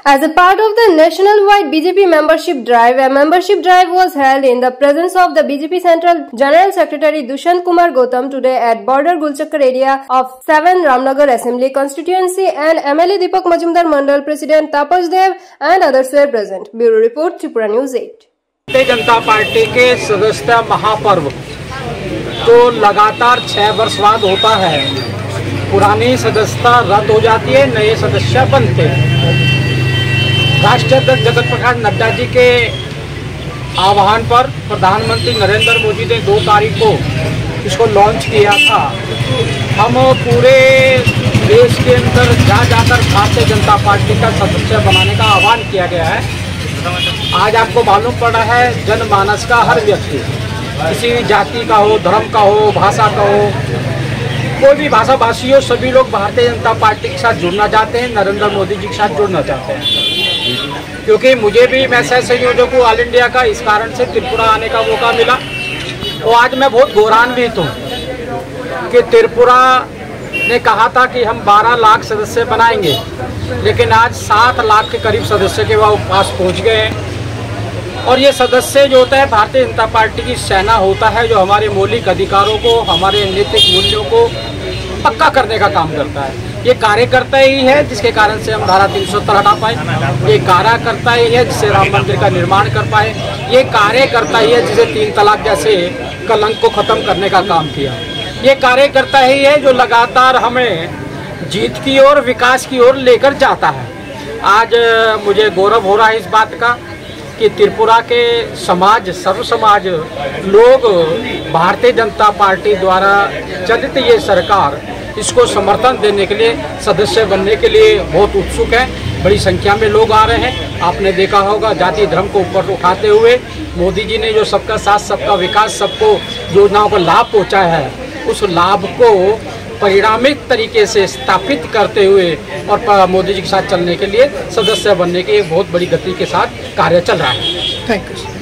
As a part of the national-wide BJP membership drive, a membership drive was held in the presence of the BJP Central General Secretary Dushant Kumar Gautam today at border Gulchakkar area of 7 Ramnagar Assembly constituency, and MLA Deepak Majumdar Mandal President Tapas Dev and others were present. Bureau Report, Tripura News 8. Bharatiya Janata party के सदस्यता महापर्व तो लगातार 6 वर्ष बाद होता है। पुरानी सदस्यता रद्द हो जाती है, नए सदस्य बनते हैं। राष्ट्रीय अध्यक्ष जगत प्रकाश नड्डा जी के आह्वान पर प्रधानमंत्री नरेंद्र मोदी ने 2 तारीख को इसको लॉन्च किया था। हम पूरे देश के अंदर जाकर भारतीय जनता पार्टी का सदस्य बनाने का आह्वान किया गया है। आज आपको मालूम पड़ा है, जनमानस का हर व्यक्ति, किसी भी जाति का हो, धर्म का हो, भाषा का हो, कोई भी भाषा भाषी हो, सभी लोग भारतीय जनता पार्टी के साथ जुड़ना चाहते हैं, नरेंद्र मोदी जी के साथ जुड़ना चाहते हैं। क्योंकि मुझे भी, मैं सह संयोजक हूँ ऑल इंडिया का, इस कारण से त्रिपुरा आने का मौका मिला। और आज मैं बहुत गौरवान्वित हूँ कि त्रिपुरा ने कहा था कि हम 12 लाख सदस्य बनाएंगे, लेकिन आज 7 लाख के करीब सदस्य के पास पहुँच गए हैं। और ये सदस्य जो होता है भारतीय जनता पार्टी की सेना होता है, जो हमारे मौलिक अधिकारों को, हमारे नैतिक मूल्यों को पक्का करने का काम करता है। ये कार्यकर्ता ही है जिसके कारण से हम धारा 370 हटा पाए। ये कार्यकर्ता ही है जिससे राम मंदिर का निर्माण कर पाए। ये कार्यकर्ता ही है जिसे 3 तलाक जैसे कलंक को खत्म करने का काम किया। ये कार्यकर्ता ही है जो लगातार हमें जीत की ओर, विकास की ओर लेकर जाता है। आज मुझे गौरव हो रहा है इस बात का कि त्रिपुरा के समाज, सर्व समाज लोग भारतीय जनता पार्टी द्वारा चलित ये सरकार, इसको समर्थन देने के लिए, सदस्य बनने के लिए बहुत उत्सुक है। बड़ी संख्या में लोग आ रहे हैं। आपने देखा होगा, जाति धर्म को ऊपर उठाते हुए मोदी जी ने जो सबका साथ, सबका विकास, सबको योजनाओं को लाभ पहुँचाया है, उस लाभ को परिणामित तरीके से स्थापित करते हुए और मोदी जी के साथ चलने के लिए, सदस्य बनने की एक बहुत बड़ी गति के साथ कार्य चल रहा है। Thank you.